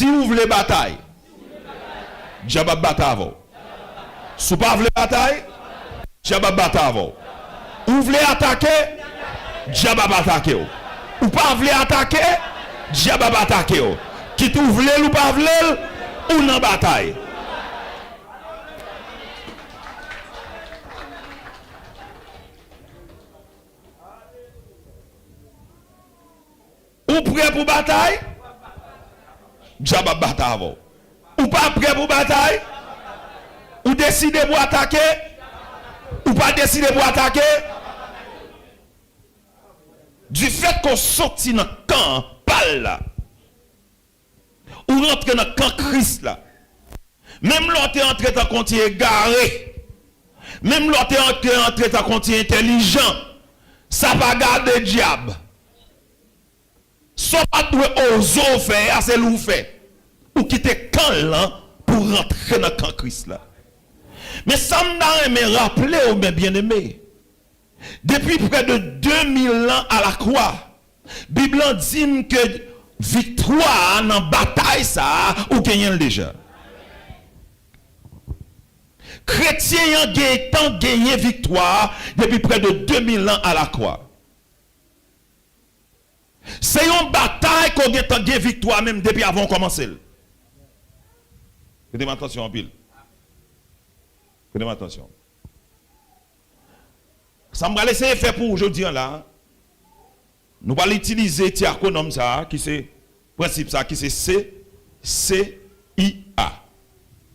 Si vous voulez bataille, diable bataille. Si vous ne voulez bataille, diable bataille. Vous voulez attaquer, diable attaquer. Ou pas voulez attaquer, diable attaquer. Qui tout voulez ou pas voulez, ou dans bataille. Ou prêt pour bataille? Diable bataille. Ou pas prêt pour bataille? Ou décidez pour attaquer? Ou pas décidé pour attaquer? Du fait qu'on sortit dans le camp, pal là, ou rentre dans le camp Christ là, même l'autre est entré dans le compte égaré, même l'autre est entré dans le compte intelligent, ça va garder diable. Soit pas de oser faire, c'est l'ou fait. Ou quitter camp là pour rentrer dans le camp Christ là. Mais ça me rappeler au bien aimé. Depuis près de 2000 ans à la croix, la Bible dit que victoire dans la bataille, ça, ou gagnent déjà. Chrétiens ont gagné victoire depuis près de 2000 ans à la croix. C'est une bataille qu'on a gagné victoire même depuis avant de commencer. Faites attention en pile. Faites attention. Ça me va laisser faire pour aujourd'hui là. Nous allons utiliser un acronyme ça qui c'est principe ça qui c'est CIA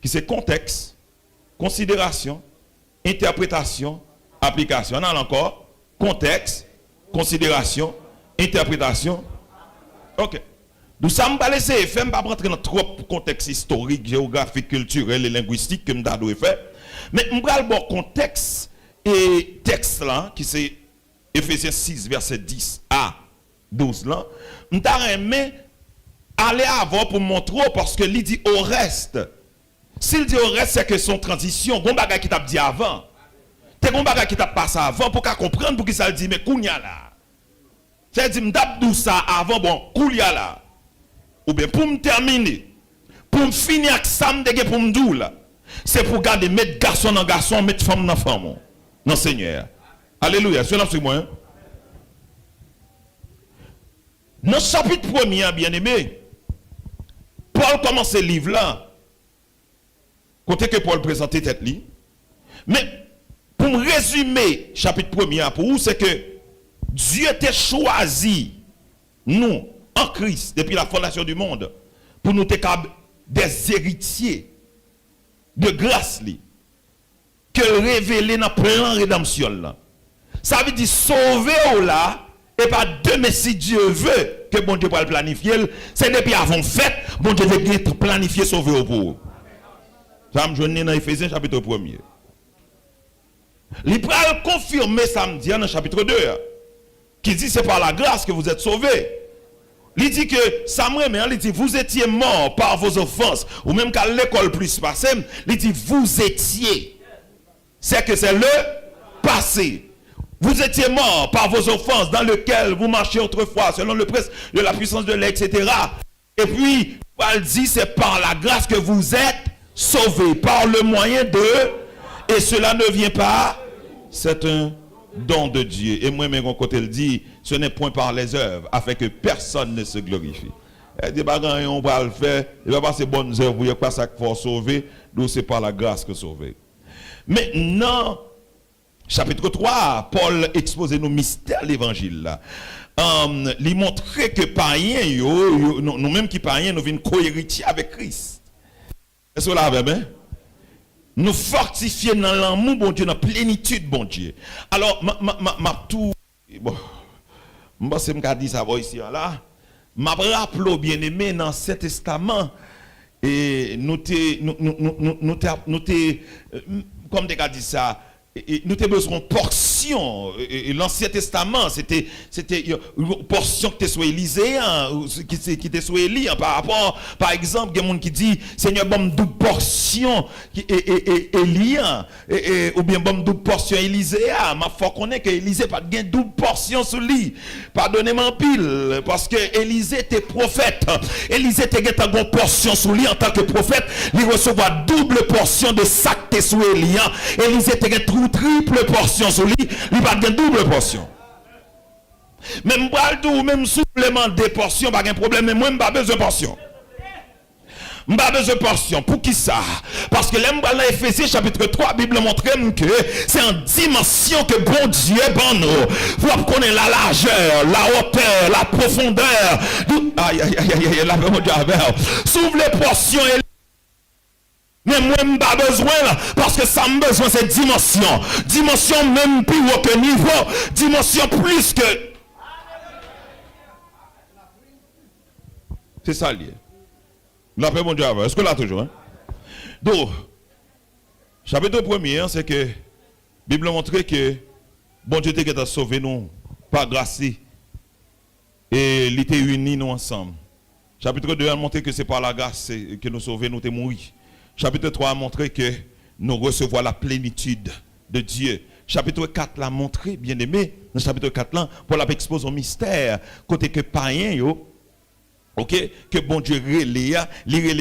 qui c'est contexte, considération, interprétation, application. On a encore contexte, considération, interprétation. OK. Nous sommes pas laisser faire pas rentrer dans trop contexte historique, géographique, culturel et linguistique que nous avons fait. Mais on va le bon contexte et texte là qui c'est Ephésiens 6 verset 10 à 12 là, on t'a aimé aller avant pour montrer parce que il dit au reste. S'il dit au reste c'est que son transition, gon bagay qui t'a dit avant. T'es gon bagay qui t'a passé avant pour qu'à comprendre pour qui ça le dit mais kounya là. C'est dit m't'a dit ça avant bon kounya là. Ou bien pour me terminer, pour me finir avec ça m'dégé pour m'dou là. C'est pour garder mettre garçon dans garçon, mettre femme dans femme. Non Seigneur. Alléluia. C'est là sur moi. Hein? Dans le chapitre 1er, bien aimé, Paul commence ce livre là. Côté que Paul présentait tête li. Mais pour me résumer chapitre 1er pour vous, c'est que Dieu t'a choisi nous en Christ depuis la fondation du monde pour nous être des héritiers de grâce li que révéler dans plan rédemption là. Ça veut dire sauver là et pas de mais si Dieu veut que bon Dieu va le planifier, c'est depuis avant fait bon Dieu veut planifier sauver pour vous. Ça me joindre dans Ephésiens chapitre 1er. Il va confirmer samedi dans chapitre 2 qui dit c'est par la grâce que vous êtes sauvés. Il dit que Samuel, il dit vous étiez morts par vos offenses ou même qu'à l'école plus passée, il dit vous étiez. C'est que c'est le passé. Vous étiez morts par vos offenses dans lesquelles vous marchiez autrefois selon le prince de la puissance de l'air, etc. Et puis, Paul dit c'est par la grâce que vous êtes sauvés, par le moyen de, et cela ne vient pas, c'est un don de Dieu. Et moi, mon côté le dit, ce n'est point par les œuvres, afin que personne ne se glorifie. Et des bagages, on va le faire, il va passer bonnes œuvres, il n'y a pas ça qu'il faut sauver, donc c'est par la grâce que sauver. Maintenant, chapitre 3, Paul expose nos mystères de l'évangile là. Il montre que païens, nous-mêmes qui païens, nous venons co-héritiers avec Christ. Est-ce que vous l'avez bien? Nous fortifier dans l'amour, bon Dieu, dans la plénitude, bon Dieu. Alors, ma tout, bon, je sais pas si ça va ici, là. Je rappelle bien aimé dans cet testament, et nous comme tu as dit ça, nous avons besoin de portion portion. L'Ancien Testament, c'était une portion qui était sur Élisée, qui était sur Élie. Par rapport, par exemple, il y a des gens qui disent, Seigneur, bon, double portion Élie, ou bien bon, double portion Élisée. Ma foi connaît que Élisée pas de double portion sur lui. Pardonnez-moi en pile, parce que Élisée était prophète. Élisée était une portion sur lui en tant que prophète. Il recevait double portion de sac sur Élie. Élisée était une triple portion sur lui. Il pas de double portion. Même baldou, même supplément de portion, pas de problème. Mais moi, je n'ai pas besoin de portion. Je n'ai pas besoin de portion. Pour qui ça? Parce que l'homme dans Éphésiens chapitre 3, la Bible montre que c'est en dimension que bon Dieu bon nous. Vous connaissez la largeur, la hauteur, la profondeur. Aïe, aïe, aïe, aïe, la mon Dieu. S'ouvre les portions. Mais moi, je n'ai pas besoin là, parce que ça me besoin cette dimension. Dimension même plus haut que niveau. Dimension plus que. C'est ça lié. La paix, mon Dieu, est-ce que là toujours? Hein? Donc, chapitre 1er, c'est que la Bible montre que bon Dieu t'a sauvé nous par grâce et il était unis nous ensemble. Chapitre 2 a montré que c'est par la grâce que nous sauvons, nous t'es mourir. Chapitre 3 a montré que nous recevons la plénitude de Dieu. Chapitre 4 l'a montré, bien aimé, dans chapitre 4 là, pour l'exposer au mystère, côté que païen yo. Ok, que bon Dieu relève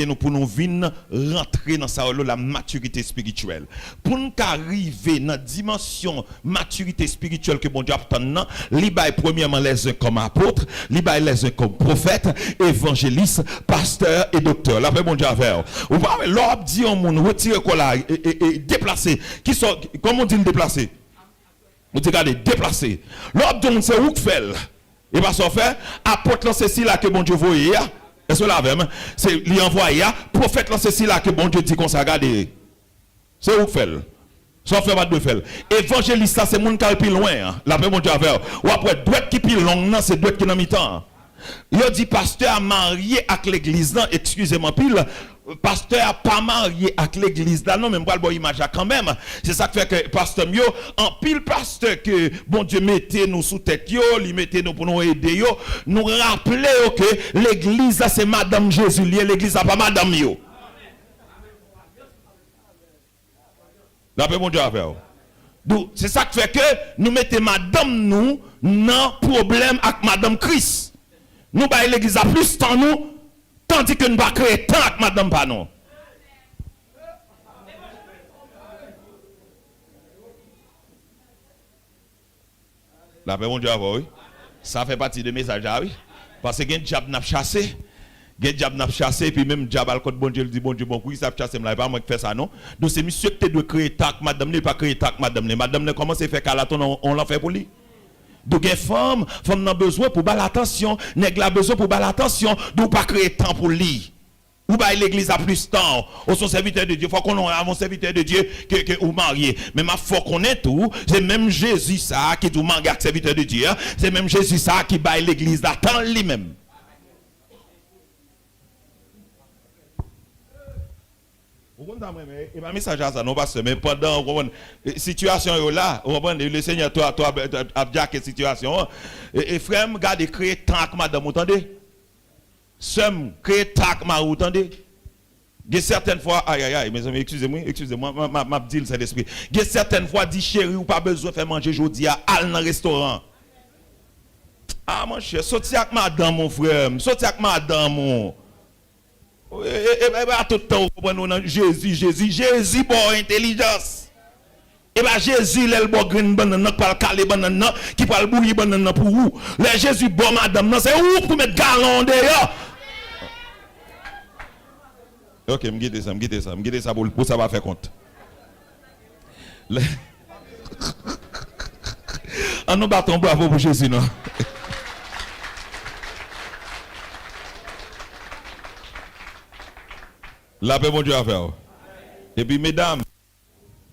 nous pour nous venir rentrer dans sa la maturité spirituelle. Pour nous arriver dans la dimension maturité spirituelle que bon Dieu attend, il bail premièrement les uns comme apôtres, il bail les uns comme prophètes, évangélistes, pasteurs et docteurs. La paix bon Dieu avec vous. L'homme dit on monde retirer quoi là et déplacer. Qui sont comment on dit déplacer? On dit regardez déplacer. L'homme dit c'est où fait. Et pas ça fait, apôtre ceci là que bon Dieu voyait. Est-ce que là même c'est lui envoyé, prophète ceci là que bon Dieu dit qu'on s'est regardé. C'est où fait. Ça fait pas de faire. Évangéliste ça c'est monde qui est plus loin. La paix bon Dieu avec. Ou après droite qui plus long non, c'est droite qui dans mi-temps. Il dit pasteur a marié avec l'église là, excusez-moi pile. Pasteur a pas marié avec l'église là, non, mais je vais image quand même. C'est ça qui fait que pasteur mieux, en pile pasteur que bon Dieu mettez nous sous tête yo, il mettez nous pour nous aider yo, nous rappeler que l'église là c'est madame Jésus, l'église là pas madame yo. La paix bon Dieu avec vous. Donc c'est ça qui fait que nous mettons madame nous dans problème avec madame Christ. Nous baillons l'église à plus temps nous. Tandis que nous ne pas créer tant que madame pas non. La paix, mon Dieu, oui. Ça fait partie de message, oui. Parce que le diable n'a pas chassé. Le diable n'a pas chassé, puis même le diable a le code bon Dieu, dit bon Dieu, bon, oui, ça a chassé, mais pas moi qui fais ça, non. Donc c'est monsieur qui doit créer tant que madame n'est pas créer tant que madame. Madame ne commence à faire calaton, on l'a fait pour lui. Donc, les femmes ont besoin pour battre l'attention, nèg la besoin pour battre l'attention, donc pas créer temps pour lui. Ou bah l'église a plus de temps, ou son serviteur de Dieu, faut qu'on ait un serviteur de Dieu que ou marié. Mais ma faut qu'on ait tout, c'est même Jésus ça qui tout marié avec serviteur de Dieu, c'est même Jésus ça qui baille l'église d'attendre lui-même. Et ma message à ça, non pas mais pendant la situation là, le Seigneur toi a dit quelle situation. Et frère, regardez créer tant que madame, vous entendez? Somme créer tant que madame, vous entendez? Il y a certaines fois, aïe, mes amis, excusez-moi, m'a dit le Saint-Esprit. Il y a certaines fois, dit chérie, ou pas besoin de faire manger aujourd'hui à aller dans le restaurant. Ah, mon cher, sorti avec madame, mon frère, sorti avec madame, mon. Et bien, tout le temps, Jésus, bon intelligence. Et bien, Jésus, il bon green banana, qui parle calé banana, qui parle bouilli banana pour vous. Le Jésus, bon madame, c'est où pour mettre galon dehors. Ok, je me ça pour ça va faire compte. En nous battons bravo pour Jésus, non? La paix, mon Dieu, à faire. Et puis, mesdames,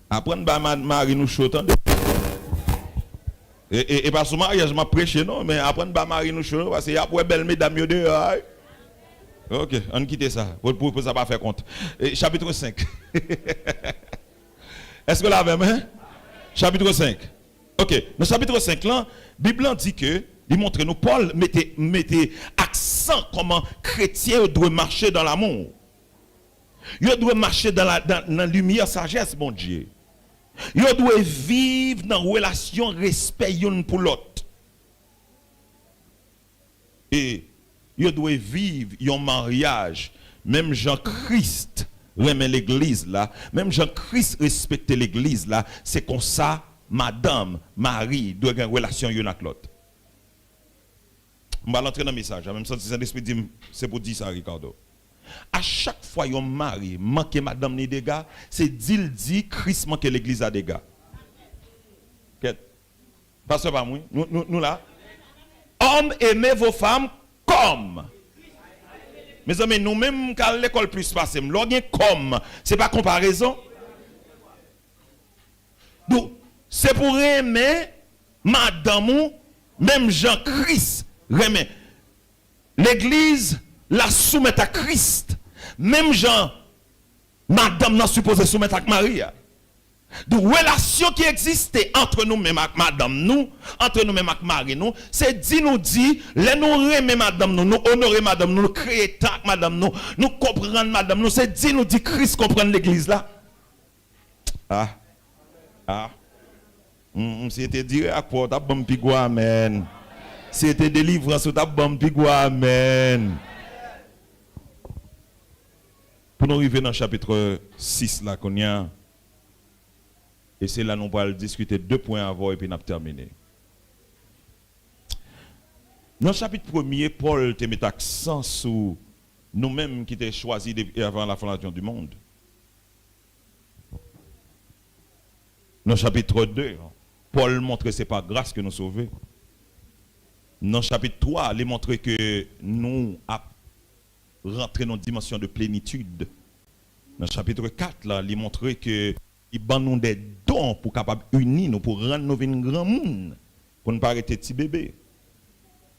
apprenez à marier nous chaud. Et pas seulement, je m'a prêché, non, mais apprenez à marier nous chaud, parce qu'il y a pour belles mesdames, dehors. Ok, on quitte ça, pour ça pas faire compte. Et, chapitre 5. Est-ce que là, même, hein? Chapitre 5. OK, dans le chapitre 5 là, la Bible dit que il montre nous Paul mettait accent comment chrétien doit marcher dans l'amour. Il doit marcher dans la lumière sagesse mon Dieu. Il doit vivre dans relation respect l'un pour l'autre. Et il doit vivre un mariage même Jean-Christ remet l'église là, même Jean-Christ respecte l'église là, c'est comme ça madame, Marie doit avoir une relation l'une avec l'autre. Je vais entrer dans le message, même si Saint-Esprit dit c'est pour dire ça Ricardo. À chaque fois un mari manque madame ni dégâts, c'est dit Christ manque l'église à dégâts. Parce que pas moi, nous là. Hommes aimez vos femmes comme. Mes amis, nous-mêmes, quand l'école plus passe, comme, c'est pas comparaison. Donc, c'est pour aimer madame, même Jean-Christ, remet. L'église la soumet à Christ. Même Jean, madame n'a supposé soumettre à Marie. De relation qui existait entre nous-mêmes avec madame nous, entre nous-mêmes avec Marie nous, c'est dit nous dit, les nous aimer madame nous, nous honorer madame nous, nous créer tant madame nous, nous comprendre madame nous, c'est dit nous dit Christ comprendre l'église là. C'était dire à quoi t'as bon pigo amen. C'était délivrance t'as bon pigo amen. Pour nous arriver dans le chapitre 6 là qu'on y a. Et c'est là nous allons discuter 2 points avant et puis nous allons terminer. Dans le chapitre 1er, Paul te met accent sur nous-mêmes qui t'ai choisi avant la fondation du monde. Dans le chapitre 2, Paul montre que ce n'est pas grâce que nous sauvons. Dans le chapitre 3, il montre que nous avons rentré dans une dimension de plénitude. Dans le chapitre 4, là, il montre que il nous des dons pour capable unir nous pour rendre nous un grand monde pour ne pas arrêter petit bébé.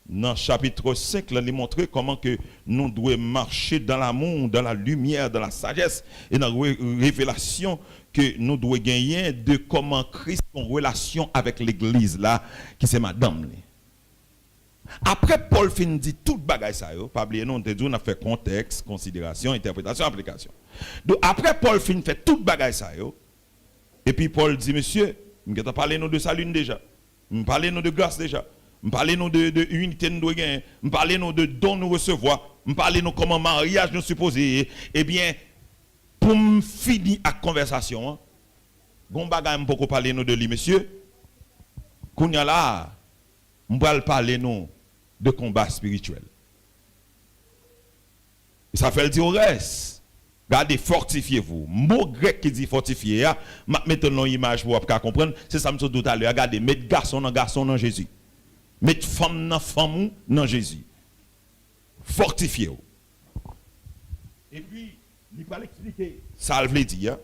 Dans le chapitre 5 là, il montre comment que nous devons marcher dans l'amour, dans la lumière, dans la sagesse et dans la révélation que nous devons gagner de comment Christ en relation avec l'église là qui c'est madame. Après Paul fin dit tout bagaille ça yo, pas oublier nous on a fait contexte, considération, interprétation, application. Donc après Paul fin fait tout bagaille ça yo. Et puis Paul dit, monsieur, je vais parler de salut déjà. Je vais parler de grâce déjà. Je vais parler de unité nous gagner. Je vais parler de dons nous recevoir. Je vais parler de comment mariage nous supposé. Eh bien, pour me finir la conversation, bon bagay je peux parler de lui, monsieur. Qu'on y a là, je vais parler de combat spirituel. Et ça fait le dire au reste. Regardez, fortifiez-vous. Mot grec qui dit fortifier, mettons une image pour comprendre. C'est ça que je tout à l'heure. Regardez, mettre garçon dans Jésus. Mettre femme dans Jésus. Fortifiez-vous. Et puis, il va l'expliquer. Ça veut dire,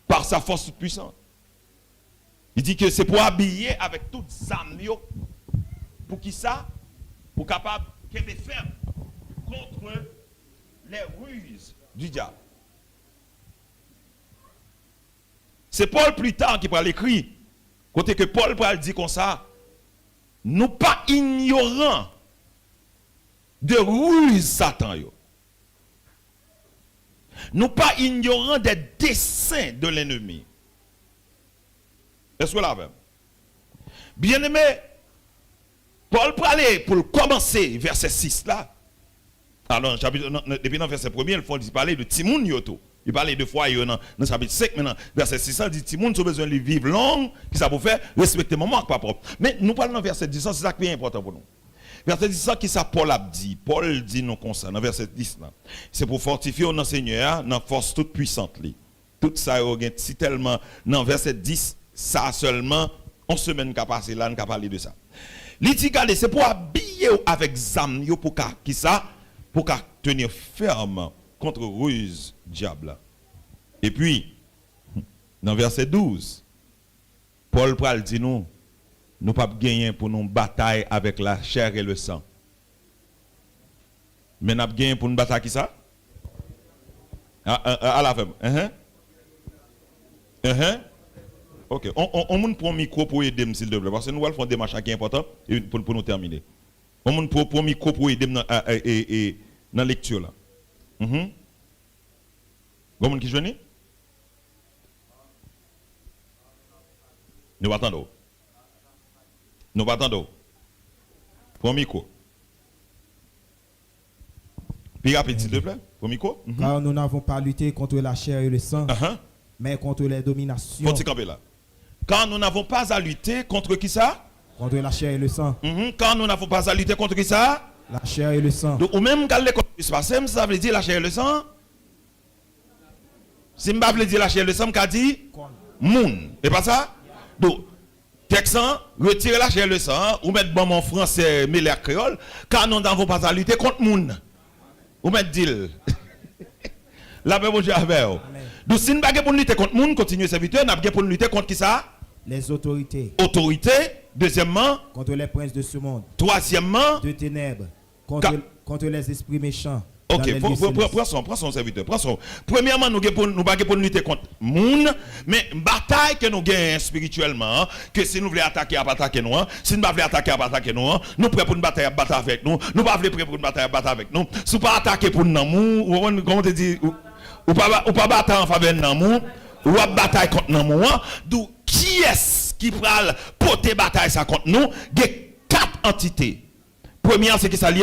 par sa force toute puissante. Il dit que c'est pour habiller avec toutes les âmes. Pour qui ça? Pour capable qu'elle est ferme contre les ruses du diable. C'est Paul plus tard qui va l'écrire. Côté que Paul va dire comme ça, nous pas ignorants de ruses Satan. Nous pas ignorants des desseins de l'ennemi. Est-ce que là même? Bien aimé, Paul parlait pour commencer verset 6 là. Alors, depuis dans le verset 1er, il parlait de Timoun Yoto. Il parlait de foyer dans le chapitre 5, maintenant, verset 6, il dit Timoun, tu as besoin de vivre long, qui ça pour faire, respecter maman, pas propre. Mais nous parlons dans le verset 10, c'est ça qui est important pour nous. Verset 10, qui ça Paul a dit? Paul dit non comme ça, dans le verset 10, c'est pour fortifier notre Seigneur, dans la force toute puissante. Tout ça, si tellement, dans le verset 10, ça seulement, on semaine qu'a passé là, on a parlé de ça. Il dit, c'est pour habiller avec zam, pour qui ça? Pour tenir ferme contre ruse diable. Et puis, dans verset 12, Paul pral dit nous pas gagner pour nous bataille avec la chair et le sang. Mais nous gagné pour nous bataille qui ça? À la femme. Ok, on prend un micro pour aider, s'il te plaît, parce que nous allons faire des marches qui sont importantes pour nous terminer. On prend un micro pour aider dans la lecture là. Vous qui joignent? Nous attendons. Nous attendons. Pour un micro. Puis rapide, s'il te plaît. Pour un micro. Car nous n'avons pas lutté contre la chair et le sang, mais contre les dominations. Faut camper là. Quand nous n'avons pas à lutter contre qui ça? Contre la chair et le sang. Quand nous n'avons pas à lutter contre qui ça? La chair et le sang. Donc, ou même quand l'école se passe, ça veut dire la chair et le sang. Si je veux dire la chair et le sang, je dit moun. Et pas ça? Donc, texan, retirer la chair et le sang, ou mettre bon mon français, mais l'air créole, car nous n'avons pas à lutter contre moun. Ou mettre deal. La paix, bonjour avec vous. Donc, si nous n'avons pas pour lutter contre moun, continuez serviteur, nous avons pour lutter contre qui ça? Les autorités. Autorité. Deuxièmement. Contre les princes de ce monde. Troisièmement. De ténèbres. Contre les esprits méchants. Ok, prends son serviteur. Premièrement, nous ne pas pour lutter contre moun, mais bataille que nous gagnons spirituellement, que si nous voulons attaquer, à attaquer nous, si nous ne voulons pas attaquer, à attaquer nous, nous prêts pour une bataille à battre avec nous, nous ne pas prêts pour une bataille à battre avec nous. Si nous pas attaquer pour nous, comment te dire, ou pas battre en faveur de nous, ou à bataille contre nous, d'où qui est-ce qui va porter bataille ça contre nous? Il y a 4 entités. Première, c'est qui s'allie?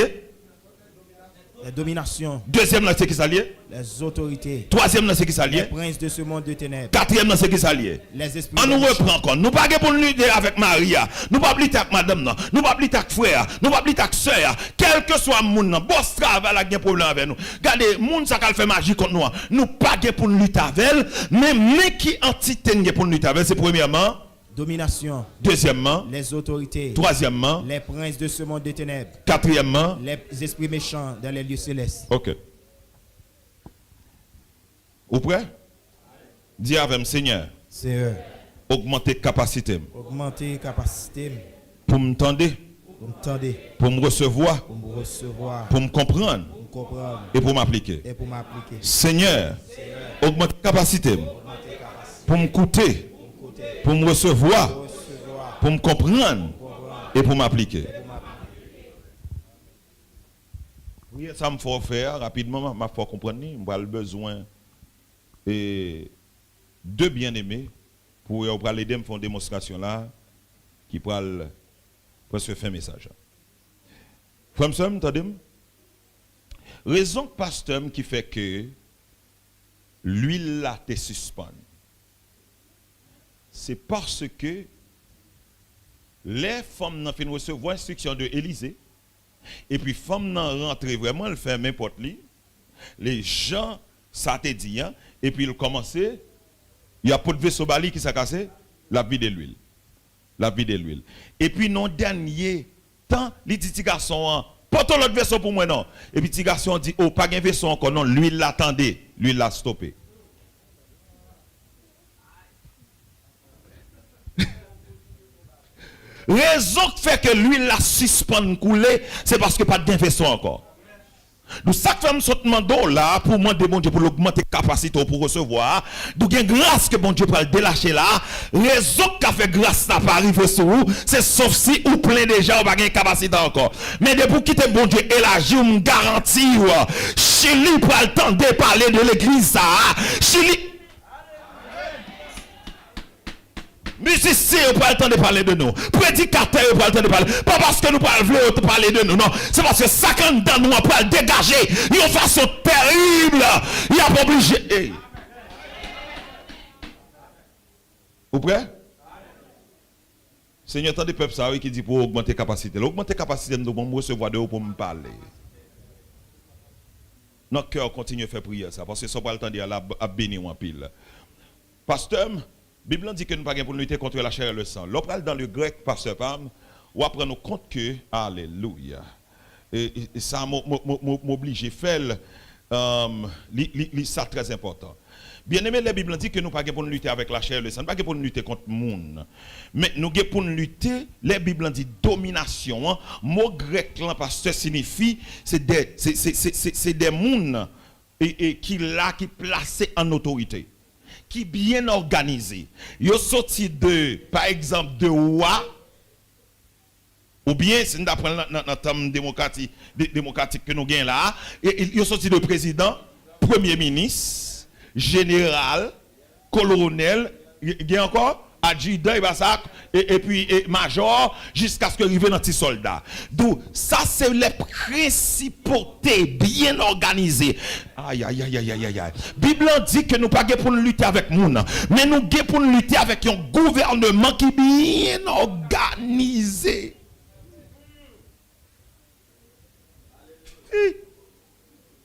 Les dominations. Deuxième, c'est qui s'allie? Les autorités. Troisième, c'est qui s'allie? Les princes de ce monde de ténèbres. Quatrième, c'est qui s'allie? Les esprits. On nous reprend encore. Nous pas pour lutter avec Maria. Nous pas lutter avec madame. Nous pas lutter avec frère. Nous pas lutter avec soeur. Quel que soit le monde, boss travail a un problème avec nous. Regardez, monde ça fait magie contre nous. Nous pas pour lutter avec elle, mais qui entité pour lutter avec elle, c'est premièrement domination. Deuxièmement, les autorités. Troisièmement, les princes de ce monde de ténèbres. Quatrièmement, les esprits méchants dans les lieux célestes. Ok. Vous prêts? Dis avec moi, Seigneur. Seigneur. Augmenter capacité. Augmenter capacité. Pour me tendre. Pour me tendre. Pour me recevoir. Pour me recevoir. Pour me comprendre. Pour me comprendre. Et pour m'appliquer. Et pour m'appliquer. Seigneur. Augmenter capacité. Pour me coûter. Pour me recevoir, pour me comprendre et pour m'appliquer. Oui, ça me faut faire rapidement, ma faut comprendre, j'ai le besoin de bien-aimés pour l'aider à me faire une démonstration là qui pourra presque faire un message. Frère, vous entendez? Raison pasteur qui fait que l'huile là te suspend. C'est parce que les femmes n'ont fait recevoir l'instruction de Élysée et puis femmes n'ont rentré vraiment le fait n'importe qui. Les gens ça te dit hein, et puis ils commençaient il y a pas de vaisseau bali qui s'est cassé la vie de l'huile. La vie de l'huile. Et puis non dernier temps les petits garçons portons l'autre vaisseau pour moi non. Et puis petit garçon dit oh pas un vaisseau encore non, l'huile l'attendait, l'huile l'a stoppé. Raison qui fait que l'huile la suspend couler, c'est parce que pas de vaisseau encore. Donc ça fait me sautement là pour demander bon Dieu pour l'augmenter capacité pour recevoir. Donc il y a grâce que bon Dieu peut le délâcher là. Raison qui a fait grâce ça pas arriver sur vous, c'est sauf si ou plein déjà ou pas de capacité encore. Mais depuis quitter bon Dieu élargi ou me garantit Chili pour le temps de parler de l'église ça. Chili musiciens, pas le temps de parler de nous. Prédicateurs, pas le temps de parler. Pas parce que nous voulons parler de nous, non. C'est parce que ça, quand dans nous, on peut le dégager d'une façon terrible. Il n'y a pas obligé. Hey. Vous prêts? Seigneur, tant de peuple ça qui dit pour augmenter capacité. Augmenter capacité, nous devons recevoir de vous pour me parler. Notre cœur continue à faire prière ça. Parce que ça, pas le temps de dire à bénir en pile. Pasteur, la Bible dit que nous ne pouvons pas lutter contre la chair et le sang. L'on parle dans le grec, pasteur Pam, on apprend nous compte que, alléluia, et ça m'oblige à faire, ça très important. Bien aimé, la Bible dit que nous ne pouvons pas lutter avec la chair et le sang, nous ne pouvons pas lutter contre le monde. Mais nous pouvons lutter, la Bible dit domination. Hein. Mot grec, là, pasteur, signifie, c'est des mondes qui placés en autorité. qui bien organisé. Yo sorti de, par exemple, de roi, ou bien, c'est d'après notre terme démocratique que nous gagnons là, yo sorti de président, premier ministre, général, colonel, il y a encore adjudant et puis major jusqu'à ce que arrive dans petit soldat. Donc ça c'est les principautés bien organisées. Aïe aïe aïe aïe aïe aïe. Bible dit que nous pas pour nous lutter avec nous, mais nous pour nous lutter avec un gouvernement qui bien organisé.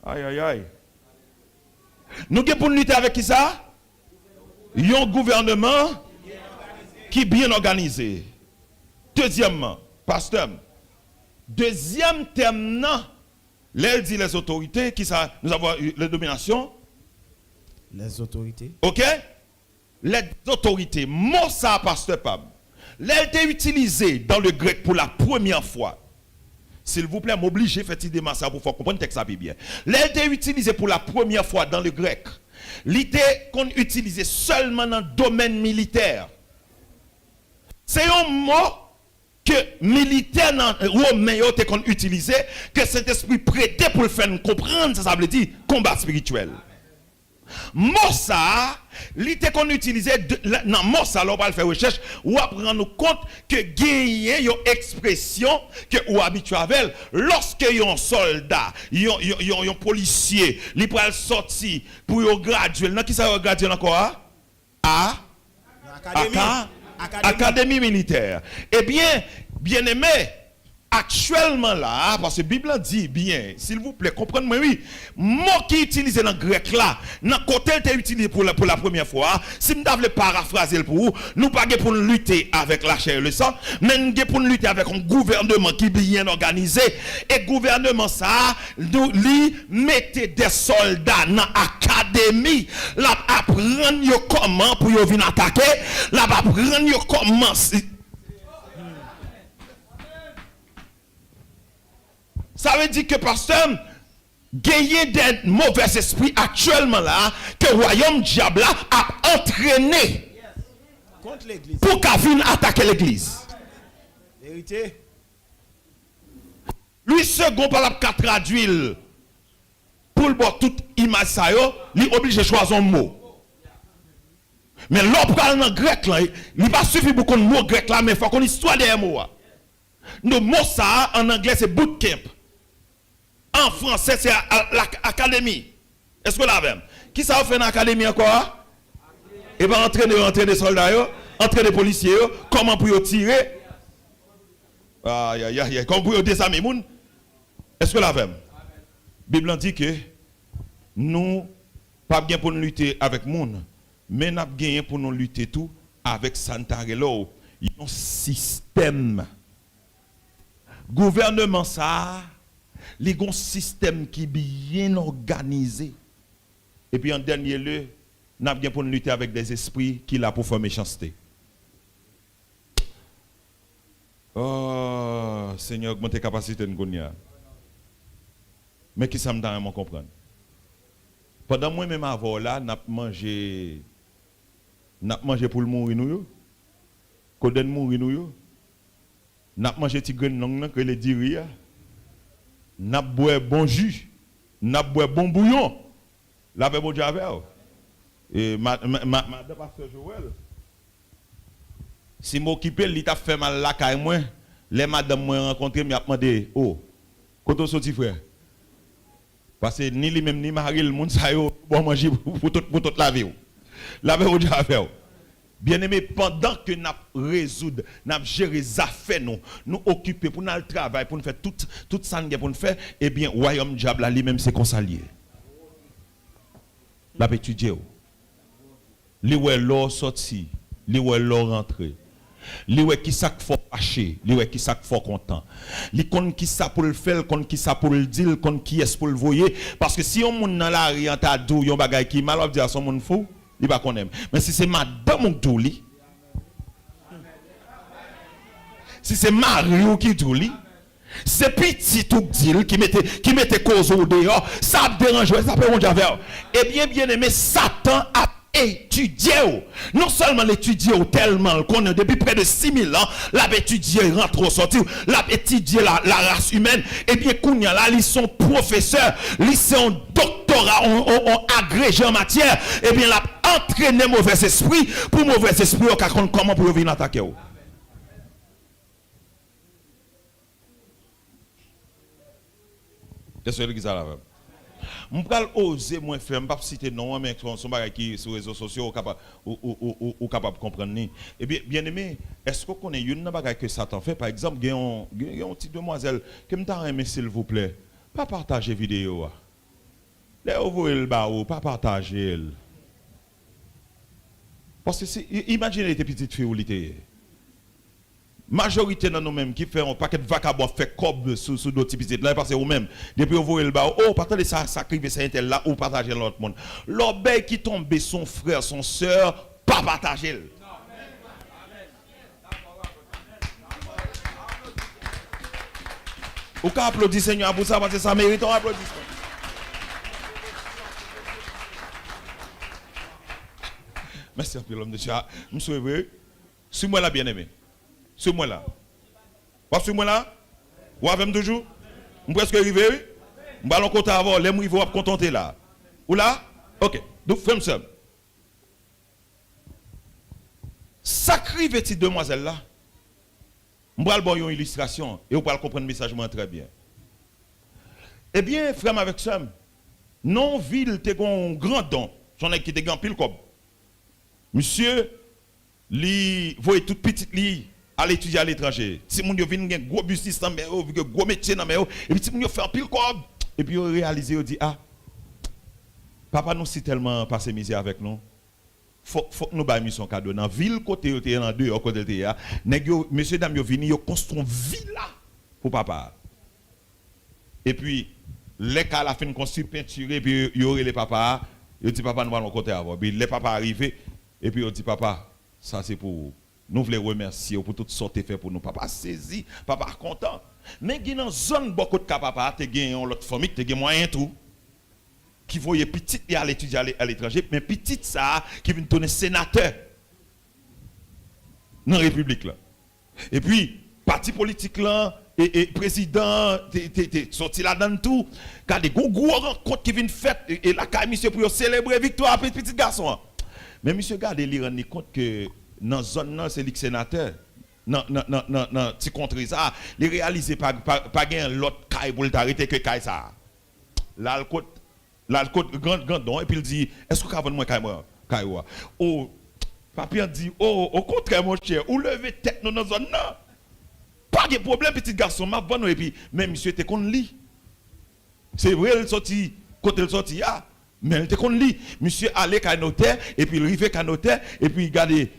Aïe aïe aïe. Nous pour nous lutter avec qui ça? Un gouvernement qui est bien organisé. Deuxièmement, pasteur, deuxième thème, là, dit les autorités, qui ça, nous avons les dominations. Les autorités. Ok? Les autorités, mot ça, pasteur Pab. Là, été utilisé dans le grec pour la première fois. S'il vous plaît, m'obligez, faites-y ça pour faire comprendre que ça bien. Là, été utilisé pour la première fois dans le grec. L'idée qu'on utilisait seulement dans le domaine militaire. C'est un mot que militaire romain qu'on utilisait, que cet esprit prêtait pour le faire comprendre, ça veut dire combat spirituel. Mot ça, l'idée qu'on utilisait dans mot ça, on va le faire recherche, ou va prendre compte que gagner une expression que ou habitué avec lorsque un soldat, un policier, il peut sortir pour y graduer. Dans qui ça graduer encore Académie militaire. Eh bien, bien aimé, actuellement là, parce que la Bible dit bien, s'il vous plaît, comprenez-moi, oui, mot qui est utilisé dans le grec là, dans le côté qui est utilisé pour la première fois, si nous devons paraphraser pour vous, nous pas pour nous lutter avec la chair et le sang, mais nous pour nous lutter avec un gouvernement qui est bien organisé, et gouvernement ça, nous mettez des soldats dans l'académie, là apprendre comment pour venir attaquer, là apprendre comment. Ça veut dire que pasteur, gagner des mauvais esprits actuellement là, que le royaume diable a entraîné contre l'église. Pour qu'à vienne attaquer l'église. Vérité. Lui second par la traduire pour le voir toute image ça yo, il obligé de choisir un mot. Mais l'on parle en grec là, il pas suffit pour qu'on mot grec là, mais il faut qu'on histoire des mots. Le mot ça en anglais c'est bootcamp. En français, c'est l'académie. Est-ce que vous l'avez? Qui ça fait dans l'académie encore? Et bien, entraîner des soldats, entraîner des policiers, comment pour tirer? Aïe, aïe, aïe, comment pour désarmer les gens? Est-ce que vous l'avez? La Bible dit que nous, pas bien pour nous lutter avec les gens, mais nous avons gagné pour nous lutter tout avec Santarello. Il y a un système. Gouvernement ça. Les un système qui est bien organisé. Et puis en dernier lieu, nous avons bien pour nous lutter avec des esprits qui là pour faire méchanceté. Oh, Seigneur, augmente les capacités de nous. Mais qui ça me donne à comprendre? Pendant moi-même avant là, nous avons mangé pour le mourir nous. Quand nous mourir nous. Nous avons mangé des graines que les diriya. N'a boire bon jus, n'a boire bon bouillon. La bon Dieu avec. Et madame pasteur Joël. Si m'occuper, il t'a fait mal là caille moi, les madame moi rencontré m'a demandé "Oh, quand on sorti frère?" Parce que ni lui même ni Marie le monde ça yo bon manger pour toute la vie. La bon Dieu avec. Bien-aimé, pendant que nous résoudre, nous gérons les affaires, nous occuper pour notre travail, pour nous faire tout ça pour nous faire, eh bien, le royaume diable lui-même c'est consalié. La étudier. Li ouais l'or sorti, li ouais l'or rentré. Li ouais qui ça faut fâché, li ouais qui ça faut content. Li kon qui ça pour le faire, kon qui ça pour le dire, kon qui est pour le voyer parce que si on moun dans la rue en ta dou yon bagay qui mal on dire son moun fou. Il va connaître. Mais si c'est madame qui dit, si c'est Mario qui dit, c'est petit tout dit qui mettait cause au dehors, ça dérange, ça peut manger avec. Eh bien, bien aimé, Satan a étudié. Non seulement l'étudier tellement qu'on est depuis près de 6000 ans, l'a étudié rentre au sortir, l'a étudié la race humaine. Et bien, Kounia là, ils sont professeurs, ils sont doctorats, ont agrégé en matière. Et bien, l'a entraîné mauvais esprit pour mauvais esprit, on compte comment pour venir attaquer. Est-ce que ça là? Je vais oser moi faire, je ne vais pas citer non, mais son bagage qui sur les réseaux sociaux ou capable de comprendre. Eh bien, bien aimé, est-ce que vous connaissez une bagage que Satan fait? Par exemple, il y a une petite demoiselle que je aimé, s'il vous plaît, pas partager la vidéo. Là, vous voyez le bas, pas partager. Parce que imaginez les petites filles où l'été. Majorité de nous-mêmes qui fait un paquet de vagabonds fait cob sous d'autres petites là parce que vous-même depuis vous voyez le bas oh partagez ça crive ça intel là ou partager l'autre monde l'obéi qui tombe son frère son sœur pas partager ou qu'à applaudir Seigneur pour ça parce que ça mérite un applaudissement. Merci à l'homme de Dieu. Monsieur vrai suis-moi là bien aimé. Sur moi là. Pas sur moi là? Ou avec toujours? Je suis presque arrivé. Je vais aller côté avant. Les gens vont contenter là. Ou là? Ok. Donc, fais ça. Sacrée petite demoiselle là. Je vais aller une illustration. Et vous pouvez comprendre le message très bien. Eh bien, frère avec ça. Non, ville, tu as un grand don. J'en ai qui te grand pile comme. Monsieur, lui, voyez toute petite li. À l'étudier à l'étranger. Si mon yo vinn gen gros business dans mais gros métier dans mais et puis si mon yo fait un pile quoi et puis on réaliser on dit ah papa nous si tellement passé misère avec nous. Faut que nous ba mission cadeau dans ville côté yo dans deux côté te ya. Nèg yo monsieur dame yo vinn yo construit villa pour papa. Et puis les cas la fin construit peinturé puis yo les papa, yo dit papa nous va côté avant. Puis les papa arrivé et puis on dit papa ça c'est pour nous voulons remercier pour toutes sortes de fait pour nous. Papa saisi, papa content. Mais il y a une zone beaucoup de cas, papa, tu as une autre famille, tu as moyen tout. Qui voyait petit et à l'étudier à l'étranger, mais petit ça, qui vient donner sénateur dans la République là. Et puis, parti politique là, et président, sorti là dans tout, car des gros rencontres qui viennent faire, et la monsieur pour célébrer victoire pour petit garçon. Mais monsieur, gardez, il rend compte que dans la zone, c'est le sénateur. Dans petit contre ça, il réalise pas l'autre caille pour l'arrêter que caille ça. Là, le côte grand don, et puis il dit est-ce que vous avez moins caille? Oh, papier dit oh, au contraire, mon cher, ou levez tête dans la zone. Pas de problème, petit garçon, m'a bon, et puis, mais monsieur, t'es qu'on lit. C'est vrai, il sorti, côté il sorti, mais il était qu'on lit. Monsieur allait qu'à notaire, et puis il arrivait qu'à notaire, et puis regardez.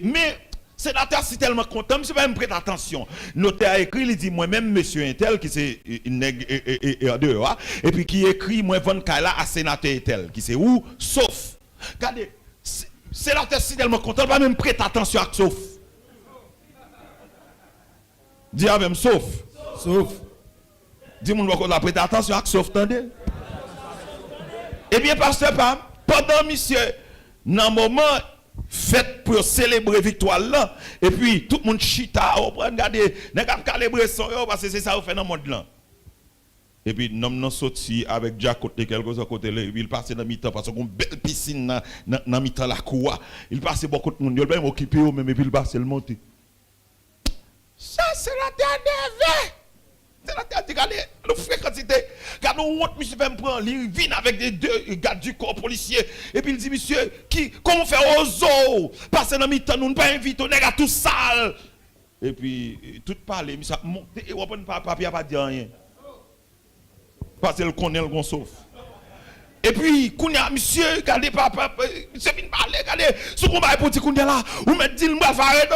Mais sénateur c'est tellement content, monsieur va me prêter attention. Notaire a écrit, il dit moi-même monsieur Intel qui c'est dehors, et puis qui écrit moi Van Kala à sénateur Intel qui c'est où sauf. Regardez, sénateur c'est tellement content, il va même prêter attention à sauf. Dis à même sauf. Sauf. Dis-moi qu'on a prêté attention à sauf, attendez. Eh bien pasteur Pam, pendant monsieur dans le moment fête pour célébrer victoire là et puis tout le monde chita on prend regarder n'a pas célébrer son parce que c'est ça qu'on fait dans le monde là et puis nous non sorti avec Jack côté quelque chose côté là il passe dans mi-temps parce qu'on belle piscine dans mi-temps la cour il passe beaucoup de monde il même occupé même et puis il passe le monter ça c'est la dernière. C'est la tête, regardez, nous fréquentité. Quand nous honte, monsieur va me prendre, il vient avec des deux gardes du corps policier. Et puis il dit, monsieur, comment faire aux os? Passer dans mi-temps, nous ne pas inviter, on est tout sale. Et puis, tout parler, monsieur, monter, et on ne papier pas dire rien. Parce qu'il connaît le bon sauf. Et puis, Kounia, monsieur, regardez, papa, c'est bien parler, regardez, ce qu'on va pour dire Kounia là, ou me dit, moi, faire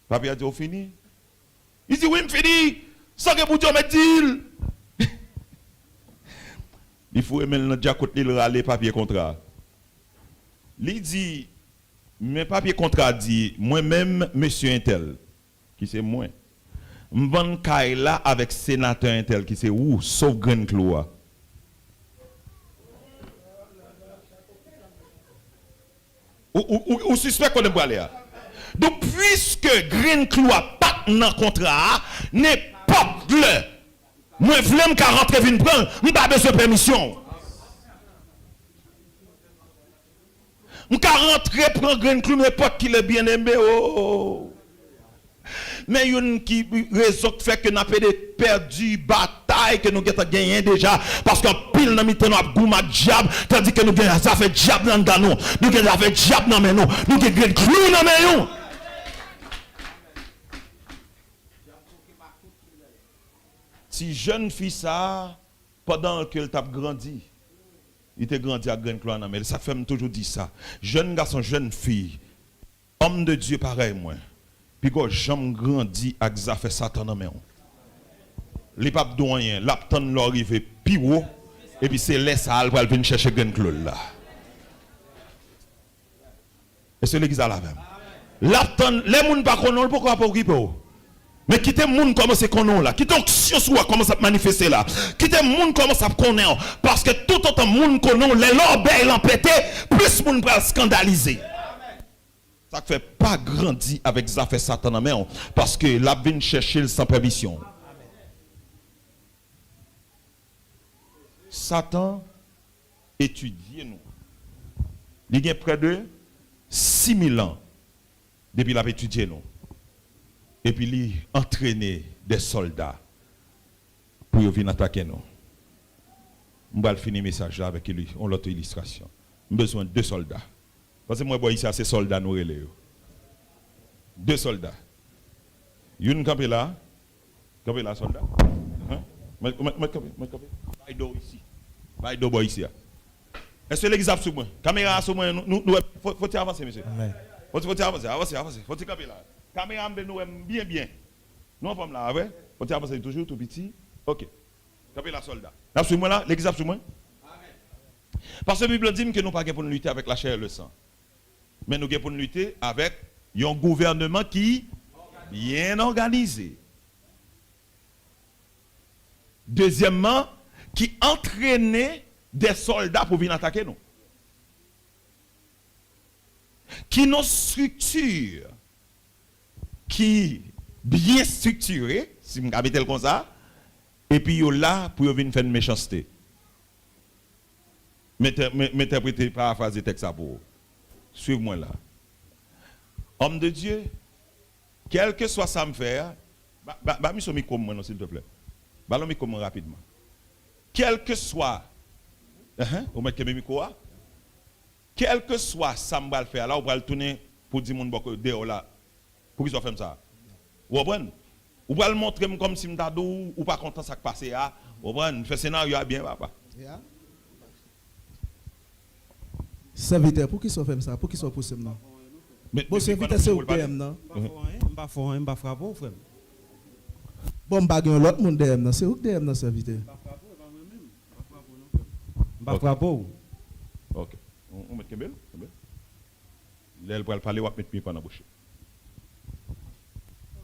Papier a dit, on fini. Il dit, oui, je finis. Sans que vous me dites. Il faut aimer notre jacotte il râler papier contrat. Il dit mais papier contrat dit moi-même monsieur Intel qui c'est moi. M'van kay là avec sénateur Intel qui c'est où sauf Green Cloa. Ou suspect qu'on est aller. Donc, puisque Green Clou a pas dans contrat, n'importe le, moi, je voulais me rentrer vine prendre, je n'ai pas besoin de permission. Je peux rentrer prendre Green Clou, n'importe qui le bien aimé. Oh. Mais il y a une raison qui fait que nous avons perdu bataille que nous avons gagné déjà. Parce que pile dans nous avons gouma diable, tandis que nous avons fait diable dans nous. Nous avons fait diable dans nous. Nous avons fait clou dans nous. Si jeune fille ça, pendant qu'elle t'a grandi, il t'a grandi à Green Clou, mais ça fait toujours dire ça. Jeune garçon, jeune fille, homme de Dieu pareil moi. Puis quand j'aime grandi avec ça fait Satan dans main. Les papes doyen, l'aptan l'arrivé puis haut et puis c'est laisse ça pour venir chercher Green Clou là. Et c'est l'église à la même. L'aptan les moun pas connaissent pourquoi pas occuper. Mais quittez moun commence à connaître là, quittez action soit commence à manifester là. Quittez moun commence à connaître parce que tout autant moun connaît les l'obéi l'empêté, plus moun va scandaliser. Ça ne fait pas grandir avec ça fait Satan en main parce que la vient chercher sans permission. Satan étudie nous. Il y a près de 6000 ans depuis qu'il a étudié nous. Et puis il a entraîné des soldats pour venir attaquer nous. Je vais finir le message là avec lui, on l'autre illustration. J'ai besoin de 2 soldats. Parce que moi, ici, c'est soldats nous relais. 2 soldats. Une campé là, soldat. Moi, Baïdo ici. Baïdo boy ici. Est-ce que l'exemple sur moi? Caméra sur moi, nous, faut-il avancer, monsieur? Faut-il avancer. Faut-il camper là? Caméra, nous bien. Nous, on là, ouais? Faut-il avancer toujours, tout petit? Ok. Camper là, soldat. Là, sur moi là, l'exemple sur moi? Parce que la Bible dit que nous ne pouvons pas lutter avec la chair et le sang. Mais nous devons lutter avec un gouvernement qui est bien organisé. Deuxièmement, qui entraînait des soldats pour venir attaquer nous. Qui nos structures, qui bien structurées, si vous avez comme ça, et puis ils là pour venir faire une méchanceté. M'interprétez paraphraser texte ça pour. Suivez-moi là. Homme de Dieu, quel que soit ça me faire, mis son micro moi s'il te plaît. Ballon micro rapidement. Quel que soit on met le micro là. Quel que soit ça me va le faire là, on va le tourner pour dire mon boko dehors là. Pour qu'ils soient fait ça. Vous comprenez? On va le montrer comme si m'tadou ou pas content ça qui passe là. Vous comprenez? Fait scénario bien papa. Serviteur, pour qui sont fait ça? Pour qui sont poussés non? Bon, serviteur, c'est au DM, non? Je pas frapper, frère. Bon, je vais l'autre monde DM, non? C'est où DM, non, serviteur? Je pas frapper. Ok. On met Kembel? L'aile pour parler, on va mettre pied dans la bouche.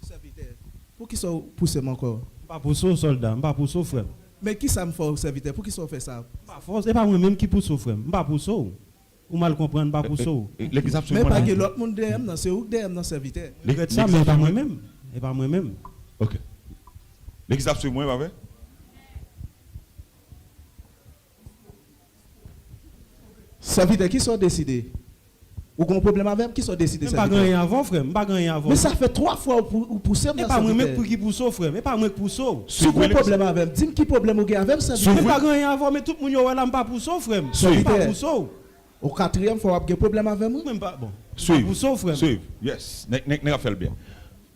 Serviteur, pour qui sont poussés encore? Je pas pousser soldat, je pas pousser frère. Mais qui ça me fait, serviteur? Pour qui sont fait ça? Pas force, c'est pas moi-même qui pousse frère. Je pas pousser. Ou mal comprendre, pas pousser. Mais pas que l'autre monde DM, non? C'est où DM, non, serviteur? Ça, mais pas moi-même. Et pas moi-même. Ok. L'exemple sur moi, pas Serviteur, qui sont décidés? Ou qu'on problème avec qui sont décidés? Pas gagner avant, frère. Pas gagner avant. Mais ça fait 3 fois ou pousser. Mais pas moi-même pour qui pousse, frère. Mais pas moi qui pousse. Si vous avez un problème avec, dis-moi qui problème vous avez avec ça. Mais pas gagner avant, mais tout le monde là, pas pousse, frère. Pas pousse. Au 4e, il faut avoir un problème avec moi. Même pas bon. Suivre. Pousse, frère. Suivre. Yes. N'a fait bien.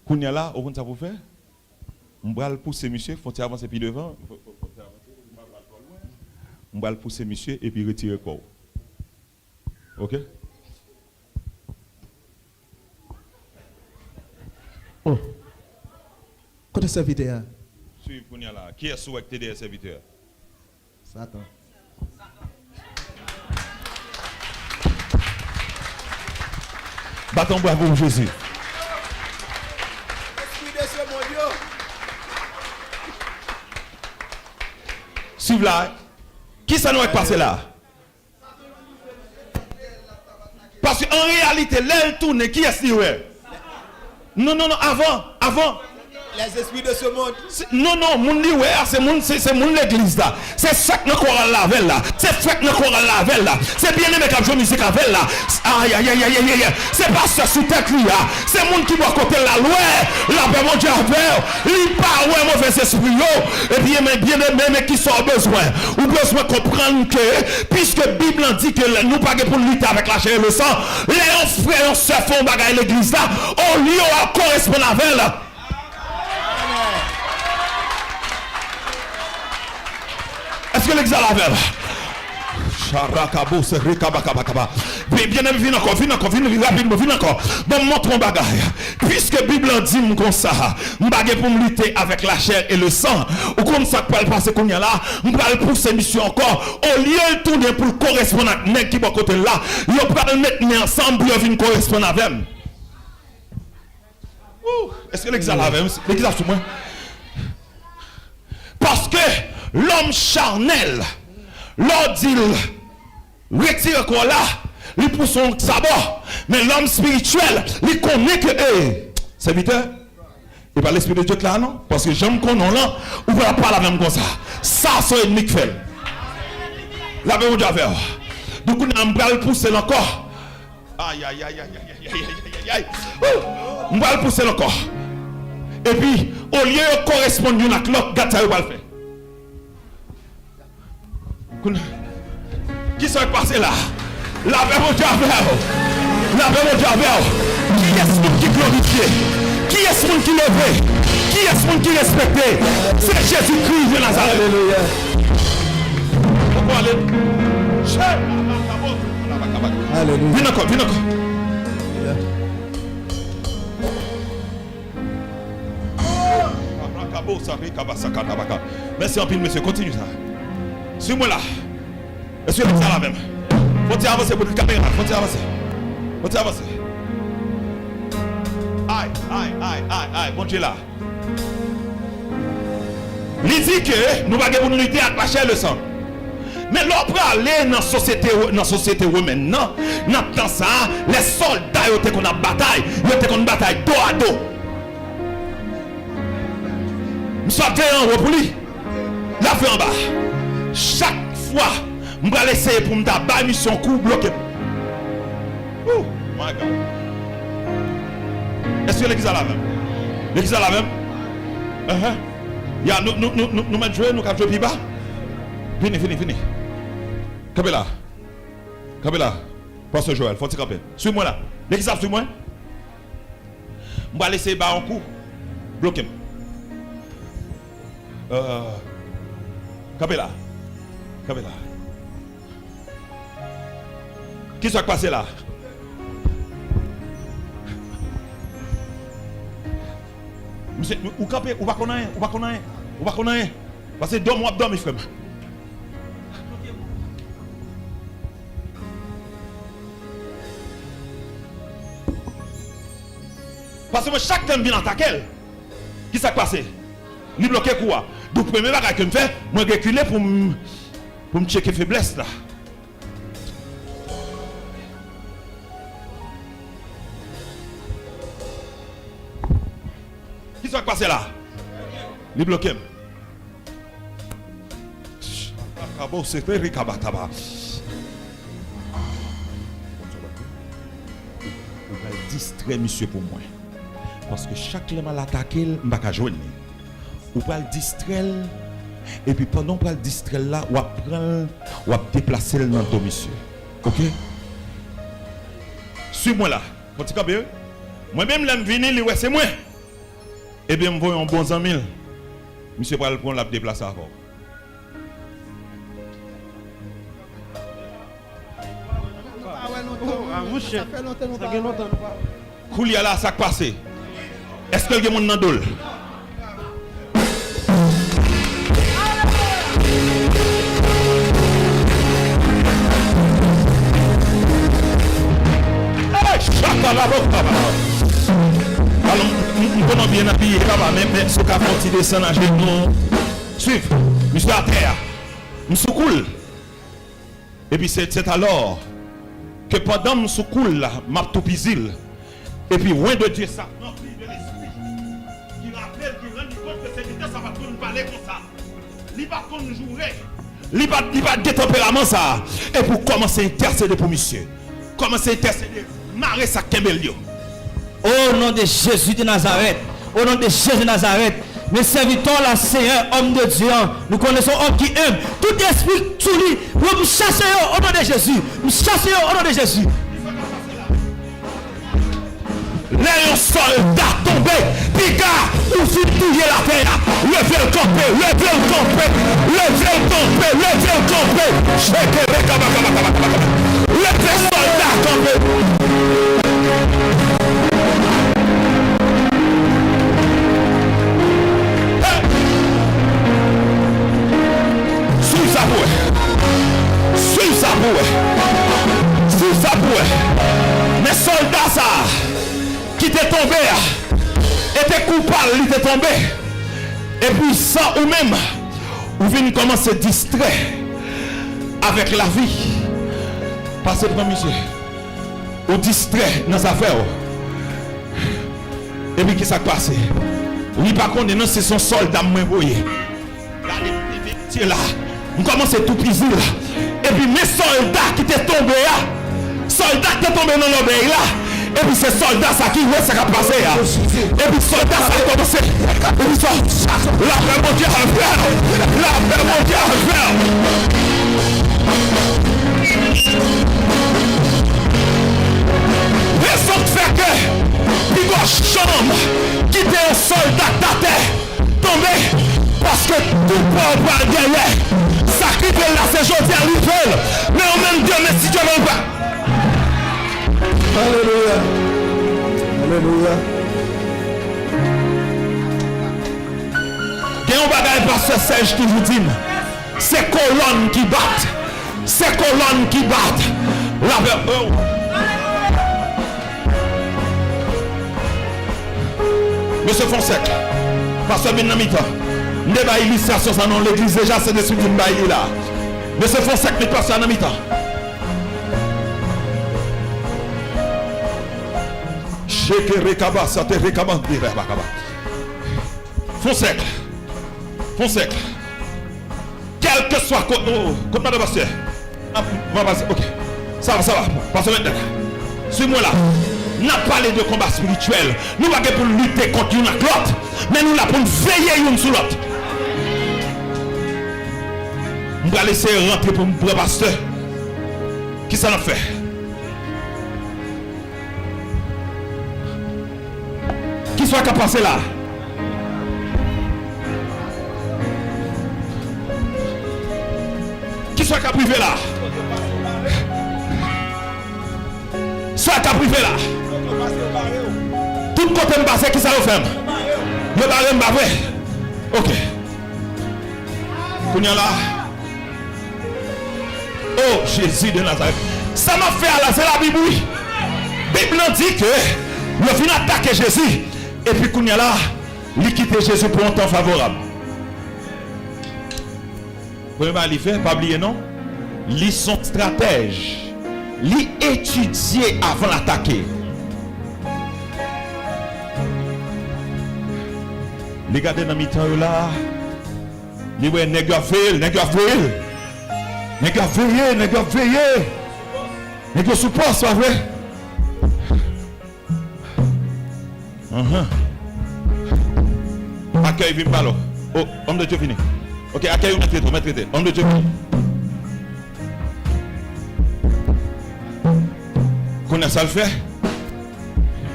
Kounya là, au ça vous faire? On va le pousser monsieur, faut avancer puis devant. On va le pousser monsieur et puis retirer le corps. OK? Oh. Côté serviteur. Suivre Kounya là. Qui est souhaité des serviteurs? Satan. Bâton bravo pour Jésus. Suivez là. Qui ça nous est passé là? Parce qu'en réalité, l'aile tourne, qui est-ce qui est? Non, avant. Les esprits de ce monde. Non, mon dit ouais, c'est mon l'église là. C'est ça que nous croyons la là. C'est ça que nous croyons la là. C'est bien aimé comme je musique avec là. Aïe. C'est pas ça sous tête lui là. C'est mon qui doit côté la loi. La paix mon Dieu avec. Il pas ouais mauvais esprit. Et bien aimé qui sont besoin. Ou besoin comprendre que puisque Bible dit que nous pas pour lutter avec la chair et le sang, les frères se font bagaille l'église là. Au lieu à correspondre avec là. Est-ce que l'exal avait? Charakabo, c'est rikabakabakaba. Bien aimé, viens encore. Bon, montre mon bagage. Puisque Bible dit comme ça, m'bagay pour me lutter avec la chair et le sang. Ou comme ça peut le passer qu'on y a là, m'bagay pour ces missions encore. Au lieu de tourner pour correspondre à nèg qui va côté là, il va le mettre ensemble pour venir correspondre avec. Est-ce que l'exal avait? L'exal sur moi. Parce que l'homme charnel, l'on dit retire quoi là, il pousse son sabot. Mais l'homme spirituel, il connaît que serviteur, il pas l'esprit de Dieu là non? Parce que j'aime qu'on là, ou pas la même comme ça. Ça c'est ennemi qui fait. La même Dieu avec. Du coup, on va le pousser encore. Aïe. On va le pousser encore. Et puis, au lieu de correspondre à l'autre, gâte ça, il va le faire. Qui s'est passé là? La paix mon Dieu avec. Qui est ce monde qui glorifié? Qui est ce monde qui levé? Qui est ce monde qui respecté? C'est Jésus-Christ de Nazareth. Alléluia. Pourquoi aller? Alléluia. Viens encore. Merci en pile, monsieur. Continue ça. Suis-moi là. Est-ce que c'est ça la même? Faut-il avancer pour le caméra? Faut-il avancer? Aïe. Bon Dieu là. Il dit que nous allons pour nous lutter avec la chair et le sang. Mais l'on peut aller dans la société romaine. Non. Dans ça, les soldats ils étaient qu'on a bataille. Ils étaient qu'on bataille dos à dos. Nous sommes en haut pour lui. La fait en bas. Chaque fois, je vais essayer pour me faire une mission coup bloqué. Oh my God. Est-ce que l'église a la même? L'église a la même? Nous mettons jouer, nous avons joué plus bas. Fini. Kabela. Pasteur Joël, faut-il camper? Suis-moi là. L'église a suis-moi. Je vais essayer un coup bloqué. Kabela. Qui s'est passé là? Monsieur, ou camper, ou pas connaître. Parce que deux mois de frère. Parce que chaque temps vient attaquer. Qui s'est passé? Il bloqué quoi? Donc premier bagage que me fait, moi reculer pour me checker faiblesse là. Qui s'est passé là? Il bloqué. C'est très kabataba. On va distraire monsieur pour moi. Parce que chaque lèvre à l'attaquer, je ne vais pas jouer. On va le distraire. Et puis pendant qu'on va le distraire là, on va prendre, on va déplacer dans ton monsieur. Ok? Suis-moi là. Moi-même, je viens venir, c'est moi. Et bien, je vois un bon ami. Monsieur va le prendre, la déplacer avant. Ça fait longtemps. Koulia là, ça passe. Est-ce que le monde n'a pas? Alors, nous pouvons bien appuyer là-bas, mais ce qu'a fait descendre à genoux. Suivez, monsieur à terre. Monsieur cool. Et puis c'est alors que pendant mon soukoul là, m'a tout pisil. Et puis, loin de Dieu, ça remplit de l'esprit. Qui rappelle, qui rend compte que cette vitesse, ça va tout nous parler comme ça. Il va qu'on jouerait. Il va de tempérament ça. Et pour commencer à intercéder pour monsieur. Commencer à intercéder. Marrer sa kembelio. Au nom de Jésus de Nazareth. Au nom de Jésus de Nazareth. Mes serviteurs là, Seigneur, homme de Dieu, nous connaissons homme qui aime. Tout esprit sous lui, nous chassons au nom de Jésus. Nous chassons au nom de Jésus. Les soldats tombés, Picard, ou si touiller la terre, levez le camper, levez le camper, levez le camper, levez le camper, levez les soldats tombés. Sous sa bouée, sous sa bouée, sous sa bouée, mes soldats ça. Qui était tombé, était coupable, il était tombé. Et puis ça ou même, vous venez commencer à distraire avec la vie. Parce que, monsieur, vous distrait dans sa affaire. Et puis, qu'est-ce qui s'est passé? Oui, par contre, non, c'est son soldat moins voyé. Là, vous commencez à tout piser là. Et puis, mes soldats qui étaient tombés là, soldats qui étaient tombés dans l'obéi là. Et puis ces soldats ça qui ouais ça va passer. Et puis soldats ça a commencé. Et puis ça, la paix mondiale à faire. La paix mondiale à faire. Raison de faire que il doit chambre quitter un soldat à terre tomber parce que tout peuple va gagner. Sacrifier là c'est jodi à l'hiver. Mais en même Dieu mais si Dieu ne veut pas. Alléluia. Alléluia. Il y a un bagage pasteur Serge qui vous dit, c'est colonnes qui battent. C'est colonnes qui battent. La Monsieur Fonsec, pasteur Benamita, nous avons une illustration ça dans l'église déjà, c'est de suite une baille là. Monsieur Fonsec, nous pasteur Benamita. Fonsec. Fonsec. Quel que soit comme madame pasteur. Ok. Ça va. Parce que maintenant. Suis-moi là. Nous avons parlé de combat spirituel. Nous ne sommes pas pour lutter contre une avec l'autre. Mais nous sommes pour veiller une sur l'autre. On va laisser rentrer pour le pasteur. Qui ça nous fait? Qui soit qu'à passer là? Qui soit qu'à priver là? Soit qu'à priver là? Tout côté me passer, qui ça le fait? Le barré me barré. Ok. Qu'on y a là? Oh Jésus de Nazareth. Ça m'a fait là, c'est la Bible. La Bible dit que le fin attaque Jésus. Et puis qu'on y a là, il quitte Jésus pour un temps favorable. Vous pouvez pas l'y faire, pas oublier non? Ils sont stratèges. Ils étudier avant d'attaquer. Les gars dans mi-temps là, ils voient nèg veiller. Nèg support, c'est vrai. Accueil vim balo. Oh, homme de Dieu fini. Ok, accueil ou maître, homme de Dieu fini. Qu'on a ça le fait?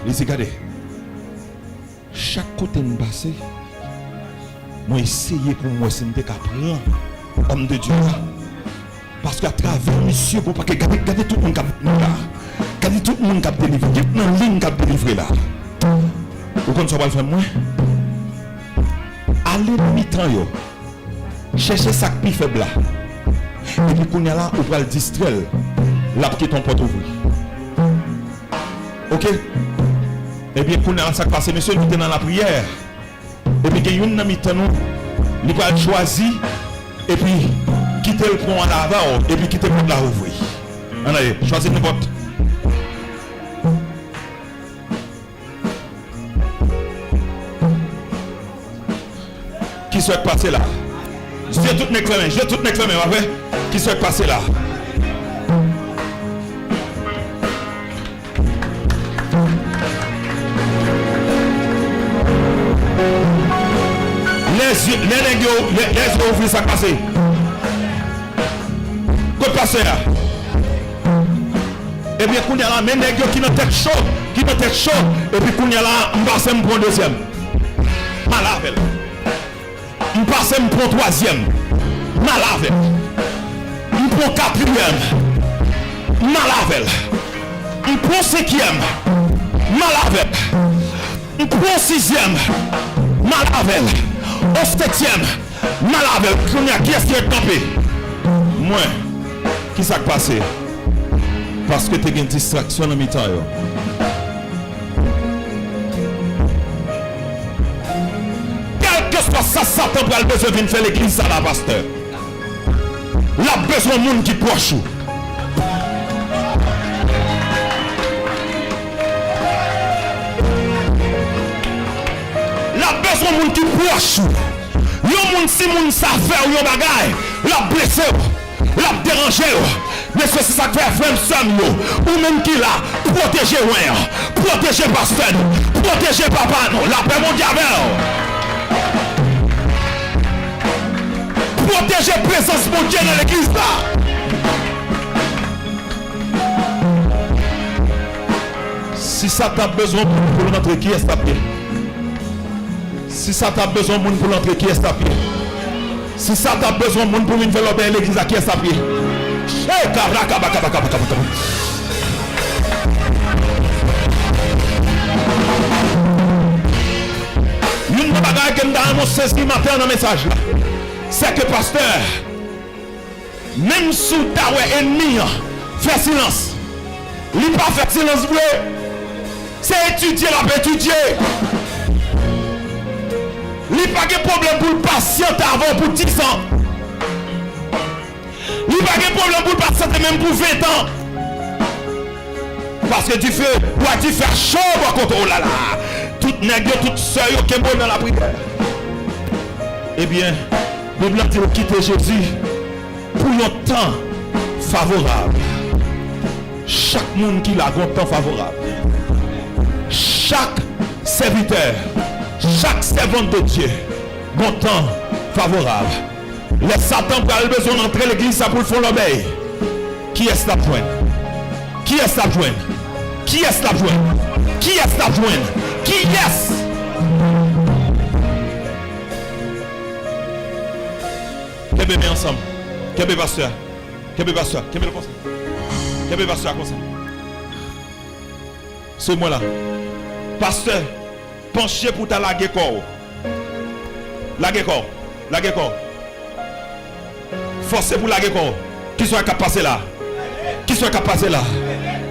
Les regardez. Chaque côté me passé, moi essayer pour moi c'est me prendre homme de Dieu. Parce qu'à travers monsieur, pour pas que regardez tout le monde qui a regardez tout le monde qui a délivré. Il y a une ligne qui a délivré là. Vous comprenez ce que je vais faire moi? Allez dans mi-temps yo. Cherchez ça qui faible là. Et puis qu'on y a là, on va le distraire. Là pour que ton porte ouvre. Ok? Et bien qu'on y a là, ça qui passe, monsieur, nous sommes dans la prière. Et puis qu'il y a une mi-temps nous, il va choisir et puis quitter le pont en avant et puis quitter le pont là ouvrir. Allez, choisissez n'importe. Qui souhaite passer là? J'ai tout n'examen, après. Qui souhaite passer là? Les yeux ouvrent, ça passe. Quoi passer là? Et bien, qu'on y a là, mais les yeux qui n'ont tête chaud, et puis qu'on y a là, on passe pour un deuxième. Malavel. On passe pour un troisième. Malavel. On prend quatrième. Malavel. On prend cinquième. Malavel. On prend sixième. Malavel. Au septième. Malavel. Qui est-ce qui est campé? Moi. Qui s'est passé? Parce que tu as une distraction dans mi-temps. Quel que soit ça, Satan pour le besoin de faire l'église à la pasteur. Il a besoin de monde qui proche. Il a besoin de monde qui proche. Yon monde si monde sa faire yon bagay, la blessé, la dérangé. Mais c'est ça que fait frère Sam ou même qui là, protéger ouais, protéger pasteur, protéger papa non, la paix mondiale. Protéger présence mondiale dans l'église là. Si ça t'a besoin pour l'entrée, qui est tapé? Si ça t'a besoin pour l'entrée, qui est tapé? Si ça t'a besoin pour une faire l'église, qui est tapé? Une bagaille que nous avons saisi matin dans le message là, c'est que pasteur, même sous ta ennemi, fait silence. Il n'a pas fait silence vrai. C'est étudier, la peut étudier. Il n'a pas de problème pour le patienter avant pour 10 ans. Il n'y a pas de problème pour patienter même pour 20 ans. Parce que tu fais chaud contre oh là là. Tout nègre, toute soeur qui est bon dans la prière. Eh bien, nous devons quitter Jésus pour un temps favorable. Chaque monde qui a un temps favorable. Chaque serviteur, chaque servante de Dieu, bon temps favorable. Les Satan a besoin d'entrer l'église pour le fond l'obéir. Qui est-ce la joindre? Qui est-ce la joindre? Qui est-ce la joindre? Qui est-ce la joindre? Qui est-ce? Qu'est-ce que ensemble? Qu'est-ce que pasteur? Qu'est-ce que pasteur? Qu'est-ce que le conseil? Qu'est-ce que pasteur conseil? C'est moi là. Pasteur, penchez pour ta laguer corps. Laguer corps. Laguer corps. Forcez pour laguer corps. Qui soit capable de passer là? Qui soit capable de passer là?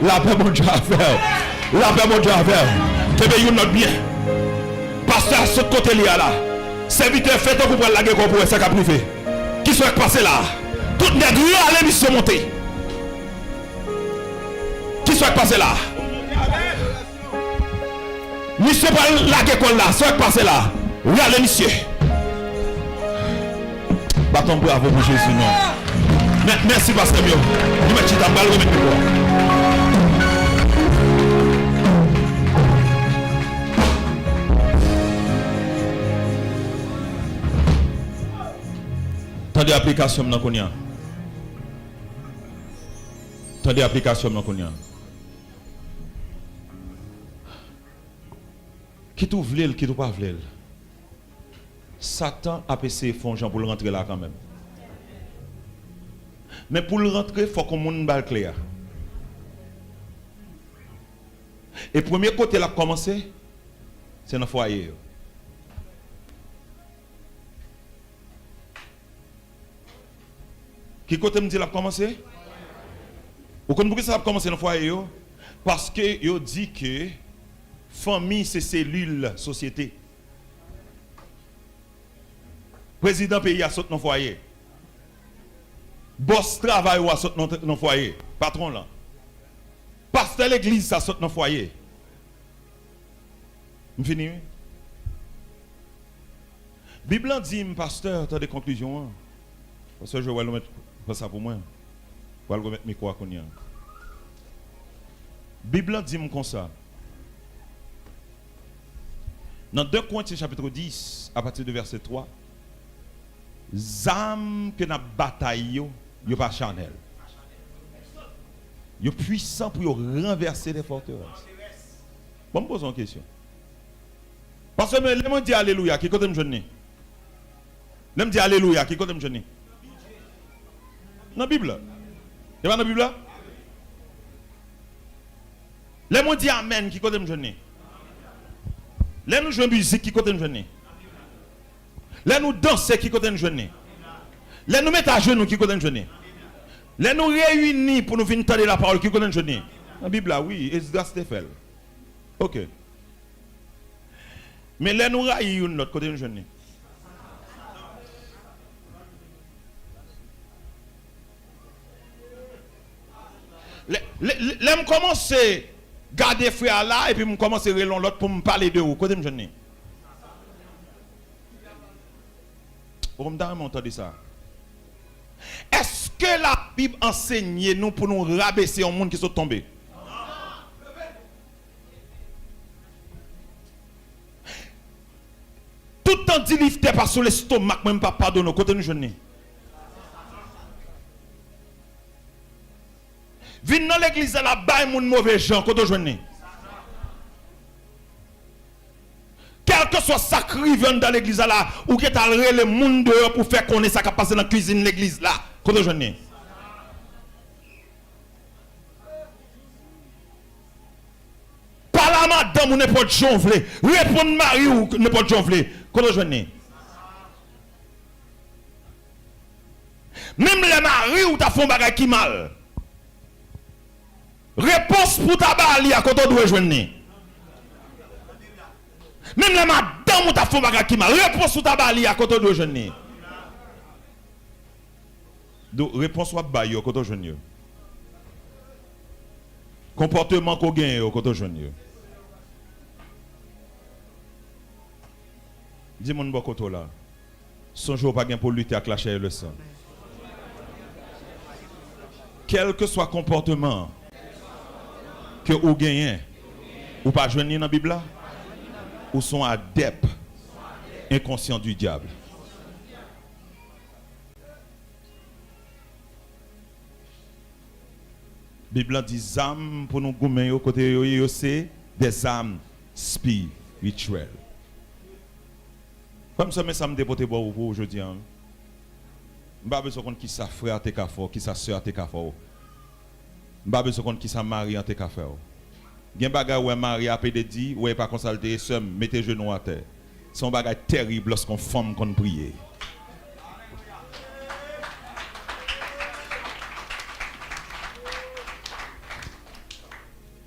La paix mon Dieu à faire. La paix mon Dieu à faire. Que vous note bien. Pasteur, ce côté là là. Serviteur, faites-vous pour laguer corps pour ça qu'a privé. Qui soit passer là? Tout nègre à l'émission montée. Qui soit passer là? Monsieur pas laguer corps là. Soit passer là. Regardez monsieur. Bâton bravo pour Jésus, non. Merci, Pasteur Mio. Nous mettons ta balle, remettez moi. Tant d'applications dans Konya. Tant d'applications dans Konya. Qui tout vle, qui tout pas vle. Satan a essayé de pour le rentrer là quand même. Mais pour le rentrer, il faut qu'on ait une balle claire. Et le premier côté là commencé, c'est dans le foyer. Qui côté me dit là commencé? Vous comprenez pourquoi ça a commencé dans le foyer? Parce que il dit que famille c'est cellule société. Président pays a sauté dans le foyer. Boss travail a sauté dans le foyer. Patron là. Pasteur l'église ça saute dans le foyer. Je finis. Bible dit, pasteur, tu as des conclusions. Parce que je vais le mettre ça pour moi. Je vais le remettre mes quoi qu'on y a. Bible dit comme ça. Dans 2 Corinthiens chapitre 10, à partir de verset 3, zam que n'a bataille yo pas charnel. Yo puissant pour renverser les forteresses. Bon, me pose une question. Parce que les gens disent alléluia, qui côté me jeune? Les gens disent alléluia, qui côté me jeune? Dans la Bible. Il y a dans la Bible là? Les gens disent amen, qui côté me jeune? Les nous jouons musique, qui côté me jeune? Les nous danser, qui côté me jeune? Les nous mettre à genoux, qui côté me jeune? Les nous réunir pour nous venir entendre la parole, qui côté me jeune? Dans la Bible là, oui, et c'est fait. Ok. Mais les nous raillons notre côté me jeune. Les commence garder frère là et puis me commence à relon l'autre pour me parler de vous côté me jeune. On me donne entendre ça. Est-ce que la Bible enseigne nous pour nous rabaisser au monde qui sont tombés? Tout le temps dit lifter par sur l'estomac même pas pardonner côté nous jeune. Vin dans l'église là bas moun mauvais gens côté jeune. Quel que soit sacré vient dans l'église là ou que t'as le monde dehors pour faire connaître ça qui passe dans la cuisine de l'église là côté jeune. Parle à madame ou n'importe jonfler, répondre mari ou n'importe jonfler côté jeune. Même les maris ou ta font bagay qui mal. Réponse pour ta bali à côté de joindre. Même la madame ou ta font bagay qui mal. Réponse pour ta bali à côté de joindre. Donc réponse ou bail à côté de joindre. Comportement qu'on gagne au côté de joindre. Dis-moi bon côté là. Son jour pas gain pour lutter avec la chair et le sang. Quel que soit comportement que vous gagnez, ou pas joindre dans la Bible, ou sont adeptes, inconscients du diable. La Bible dit âmes pour nous gommer au côté c'est des âmes spirituelles. Comme ça, mais ça me dépote pour vous aujourd'hui. Je ne pas besoin de qui ça frère te fort, qui ça soeur te fort. Je ne pas besoin de qui ça mari te faire. Il y a des bagages où un mari a dit, ou pas consulté, seul, mettez genoux à terre. C'est un bagage terrible lorsqu'on femme qu'on prie.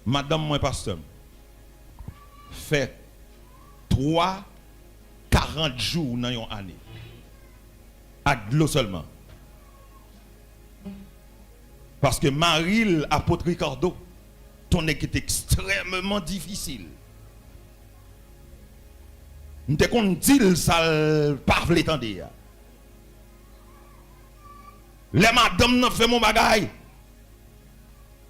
Madame, moi, pasteur, fait 40 jours dans une année. À de l'eau seulement. Parce que Marie, apôtre Ricardo, ton est extrêmement difficile. Nous te qu'on dit ça pas l'étendre. Les madame n'a fait mon bagaille.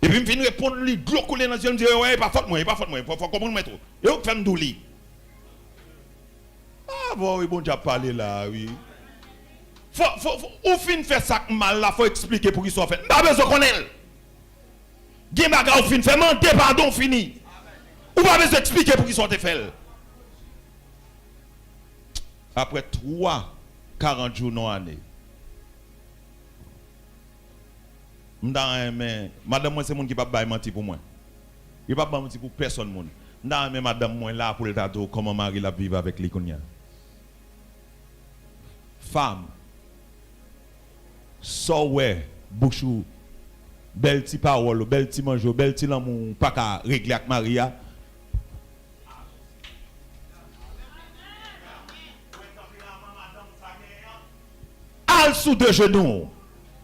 Et puis, je viens répondre, lui, gloucouler dans le ciel, me dit, ouais, pas faute moi, pas faute moi, il faut comprendre mettre. Et où fait me douli? Ah bon, oui, bon, j'ai parlé là, oui. Ou fin fait ça mal là, faut expliquer pour qu'il soit fait. Pas besoin qu'on ait. Gen baga ou fin fait, menté, pardon, fini. Ou pas besoin d'expliquer pour qu'il soit fait. Après 40 jours dans l'année. Madame, moi, c'est mon qui ne peut pas mentir pour moi. Il ne peut pas mentir pour personne. Madame, moi, là pour le tatou, comment Marie la vivre avec l'Ikonia. Femme, so ouais, bouchou, belle petit parole, belle petit manjo, belle petit l'amour, pas qu'à régler avec Maria. Al sous deux genoux.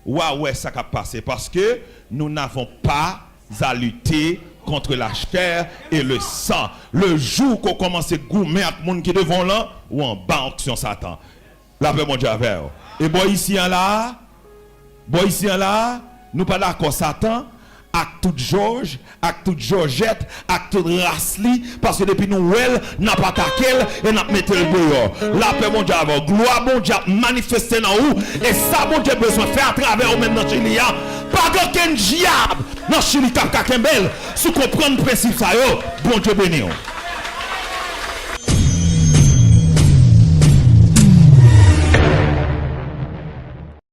Ouais, ça a passé parce que nous n'avons pas à lutter contre la chair et le sang. Le jour qu'on commence à goumer avec les gens qui devant là, ou en bas sur Satan. La paix mon Dieu avec vous. Et bon ici là, nous pas d'accord Satan, avec toute George, avec toute Georgette, avec toute Rasli, parce que depuis nous, n'a pas attaqué et n'a mis le dehors. La paix mon Dieu avec vous. Gloire mon Dieu manifester dans vous. Et ça mon Dieu besoin de faire à travers vous même dans Chili. Pas aucun diable dans Chili Cap Kakembel. Si vous comprenez le principe ça, bon Dieu béni.